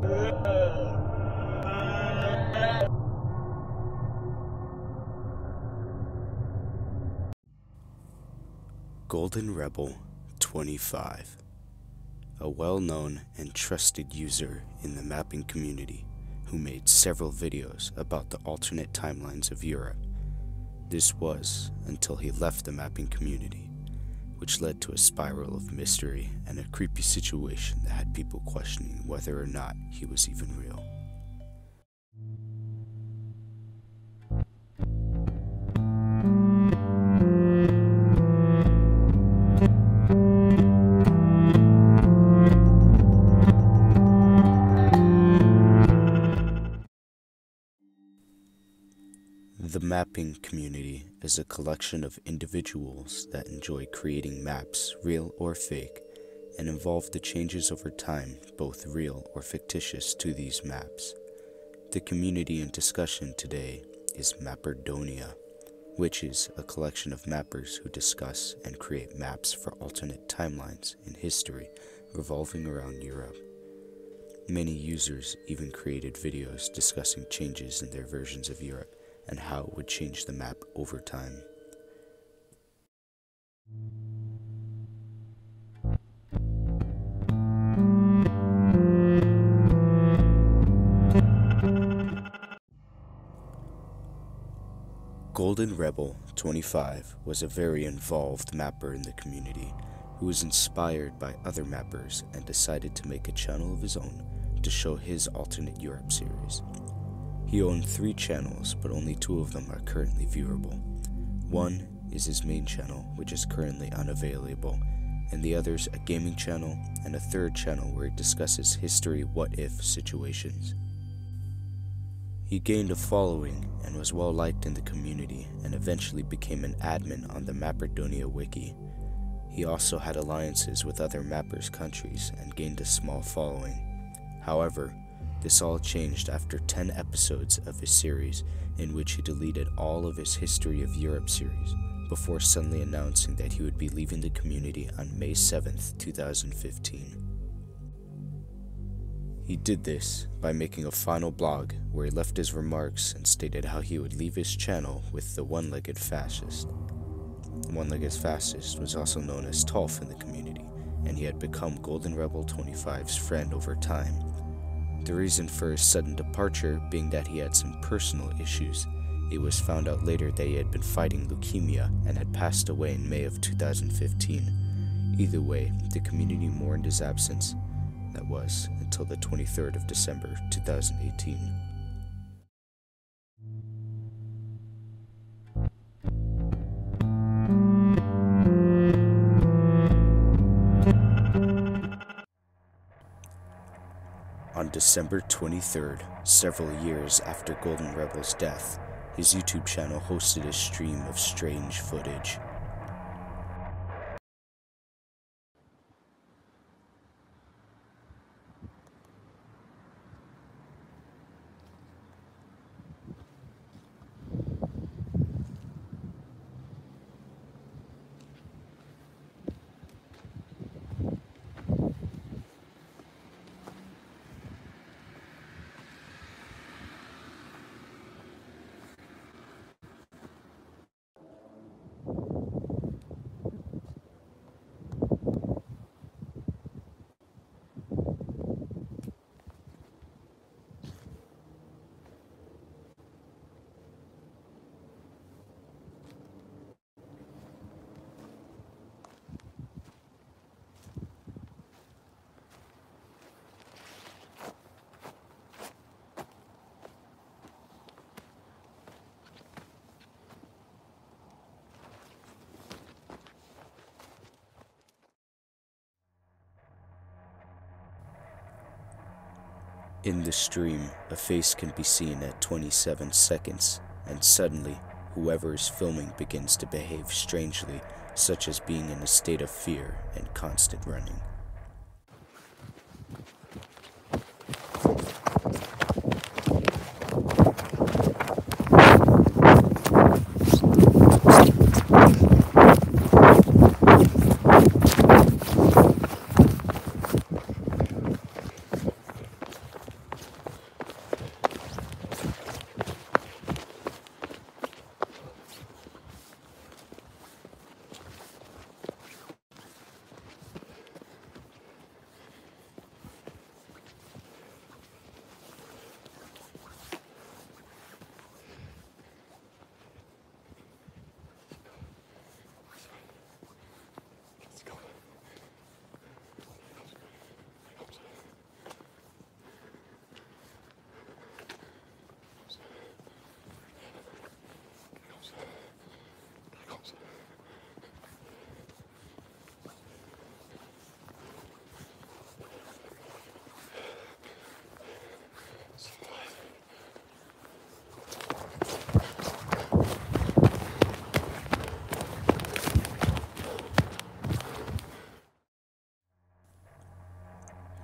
GoldenRebel25, a well-known and trusted user in the mapping community who made several videos about the alternate timelines of Europe. This was until he left the mapping community, which led to a spiral of mystery and a creepy situation that had people questioning whether or not he was even real. The mapping community is a collection of individuals that enjoy creating maps, real or fake, and involve the changes over time, both real or fictitious, to these maps. The community in discussion today is Mapperdonia, which is a collection of mappers who discuss and create maps for alternate timelines in history revolving around Europe. Many users even created videos discussing changes in their versions of Europe and how it would change the map over time. GoldenRebel25 was a very involved mapper in the community who was inspired by other mappers and decided to make a channel of his own to show his alternate Europe series. He owned 3 channels, but only 2 of them are currently viewable. One is his main channel, which is currently unavailable, and the other's a gaming channel, and a 3rd channel where he discusses history what-if situations. He gained a following and was well liked in the community, and eventually became an admin on the Mapperdonia wiki. He also had alliances with other mappers' countries and gained a small following. However, this all changed after 10 episodes of his series, in which he deleted all of his History of Europe series, before suddenly announcing that he would be leaving the community on May 7th, 2015. He did this by making a final blog where he left his remarks and stated how he would leave his channel with the one-legged fascist. The one-legged fascist was also known as Tolf in the community, and he had become GoldenRebel25's friend over time. The reason for his sudden departure being that he had some personal issues. It was found out later that he had been fighting leukemia and had passed away in May of 2015. Either way, the community mourned his absence. That was until the 23rd of December 2018. On December 23rd, several years after Golden Rebel's death, his YouTube channel hosted a stream of strange footage. In the stream, a face can be seen at 27 seconds, and suddenly, whoever is filming begins to behave strangely, such as being in a state of fear and constant running.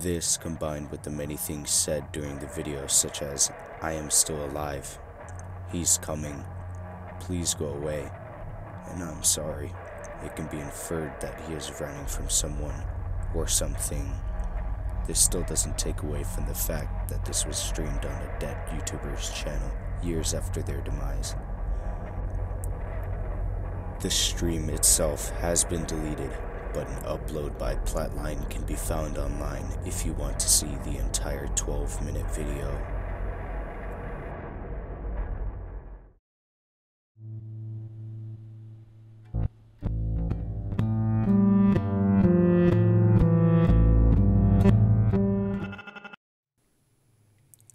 This, combined with the many things said during the video, such as, "I am still alive," "He's coming," "Please go away," and "I'm sorry," it can be inferred that he is running from someone or something. This still doesn't take away from the fact that this was streamed on a dead YouTuber's channel years after their demise. The stream itself has been deleted, but an upload by Platline can be found online if you want to see the entire 12-minute video.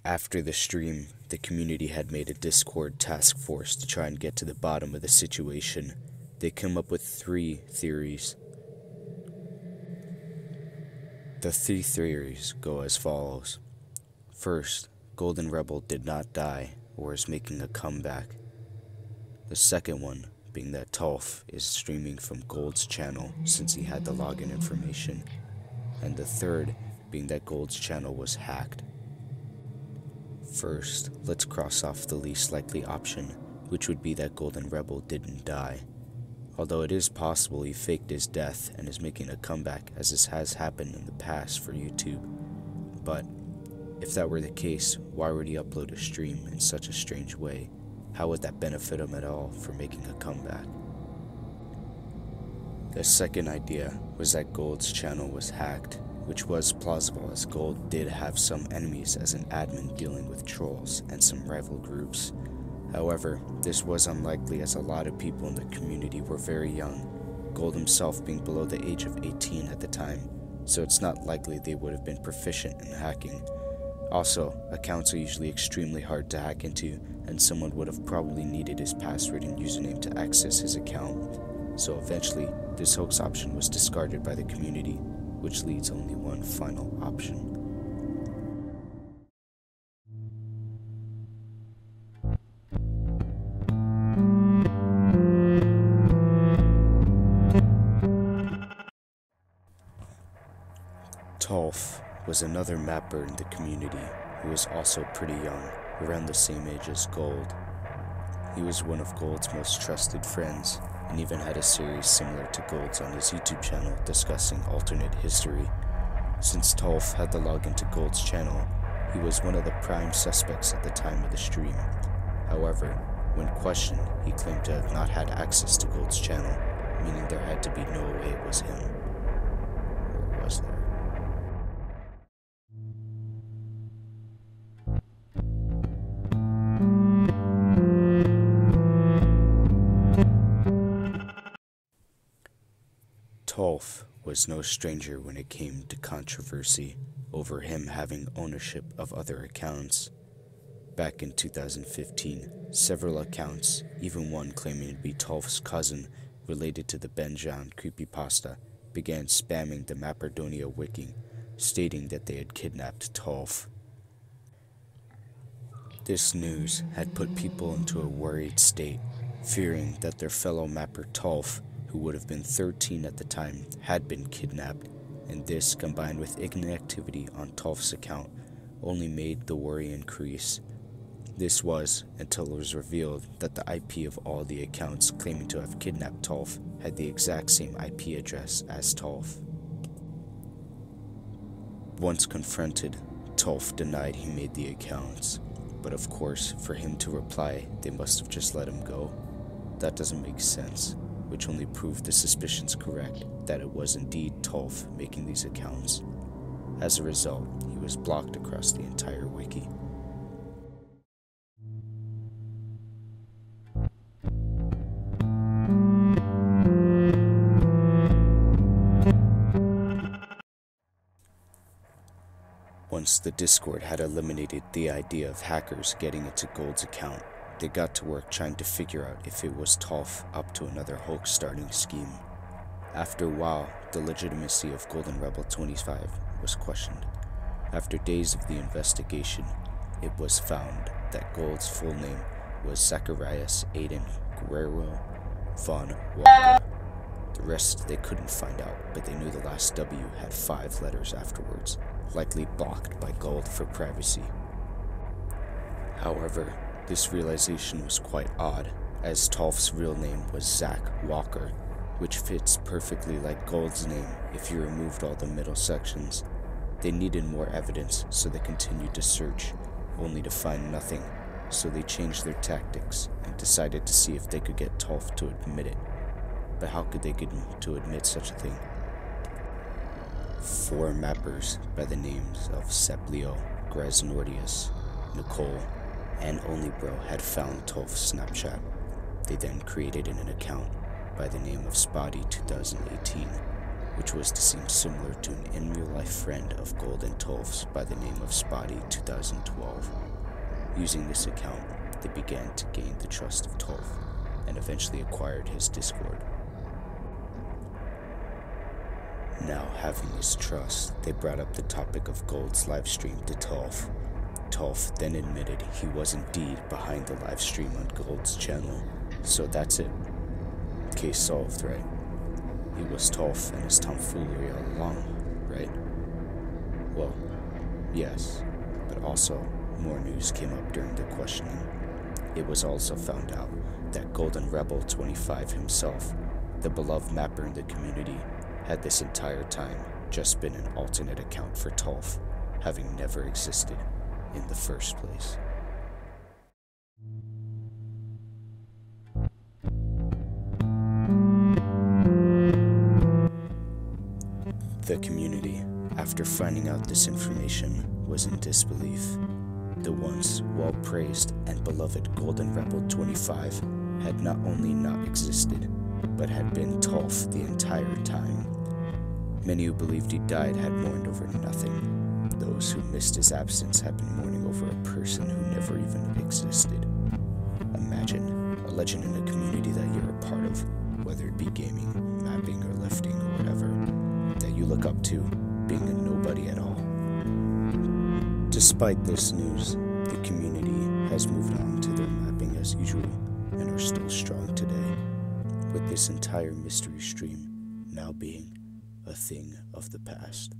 After the stream, the community had made a Discord task force to try and get to the bottom of the situation. They came up with 3 theories. The 3 theories go as follows. First, Golden Rebel did not die or is making a comeback. The second one being that Tolf is streaming from Gold's channel since he had the login information. And the third being that Gold's channel was hacked. First, let's cross off the least likely option, which would be that Golden Rebel didn't die. Although it is possible he faked his death and is making a comeback, as this has happened in the past for YouTube. But if that were the case, why would he upload a stream in such a strange way? How would that benefit him at all for making a comeback? The second idea was that Gold's channel was hacked, which was plausible as Gold did have some enemies as an admin dealing with trolls and some rival groups. However, this was unlikely as a lot of people in the community were very young, Gold himself being below the age of 18 at the time, so it's not likely they would have been proficient in hacking. Also, accounts are usually extremely hard to hack into, and someone would have probably needed his password and username to access his account. So eventually, this hoax option was discarded by the community, which leaves only one final option. Tolf was another mapper in the community who was also pretty young, around the same age as Gold. He was one of Gold's most trusted friends, and even had a series similar to Gold's on his YouTube channel discussing alternate history. Since Tolf had the login to Gold's channel, he was one of the prime suspects at the time of the stream. However, when questioned, he claimed to have not had access to Gold's channel, meaning there had to be no way it was him. Or was there? Tolf was no stranger when it came to controversy over him having ownership of other accounts. Back in 2015, several accounts, even one claiming to be Tolf's cousin related to the Benjan creepypasta, began spamming the Maperdonia wiki, stating that they had kidnapped Tolf. This news had put people into a worried state, fearing that their fellow mapper Tolf, who would have been 13 at the time, had been kidnapped, and this, combined with inactivity on Tolf's account, only made the worry increase. This was until it was revealed that the IP of all the accounts claiming to have kidnapped Tolf had the exact same IP address as Tolf. Once confronted, Tolf denied he made the accounts, but of course, for him to reply, they must have just let him go. That doesn't make sense, which only proved the suspicions correct that it was indeed Tolf making these accounts. As a result, he was blocked across the entire wiki. Once the Discord had eliminated the idea of hackers getting into Gold's account, they got to work trying to figure out if it was Tolf up to another hoax starting scheme. After a while, the legitimacy of GoldenRebel25 was questioned. After days of the investigation, it was found that Gold's full name was Zacharias Aiden Guerrero von Walker. The rest they couldn't find out, but they knew the last W had 5 letters afterwards. likely blocked by Gold for privacy. However, this realization was quite odd, as Tolf's real name was Zach Walker, which fits perfectly like Gold's name if you removed all the middle sections. They needed more evidence, so they continued to search, only to find nothing, so they changed their tactics and decided to see if they could get Tolf to admit it. But how could they get him to admit such a thing? 4 mappers by the names of Seplio, Grasnordius, Nicole, and Onlybro had found Tolf's Snapchat. They then created an account by the name of Spotty 2018, which was to seem similar to an in-real-life friend of Gold and Tolf's by the name of Spotty 2012. Using this account, they began to gain the trust of Tolf, and eventually acquired his Discord. Now, having this trust, they brought up the topic of Gold's livestream to Tolf. Tolf then admitted he was indeed behind the livestream on Gold's channel, so that's it. Case solved, right? It was Tolf and his tomfoolery all along, right? Well, yes, but also more news came up during the questioning. It was also found out that GoldenRebel25 himself, the beloved mapper in the community, had this entire time just been an alternate account for Tolf, having never existed in the first place. The community, after finding out this information, was in disbelief. The once well-praised and beloved GoldenRebel25 had not only not existed, but had been Tolf the entire time. Many who believed he died had mourned over nothing. Those who missed his absence had been mourning over a person who never even existed. Imagine a legend in a community that you're a part of, whether it be gaming, mapping, or lifting, or whatever, that you look up to, being a nobody at all. Despite this news, the community has moved on to their mapping as usual and are still strong today, with this entire mystery stream now being a thing of the past.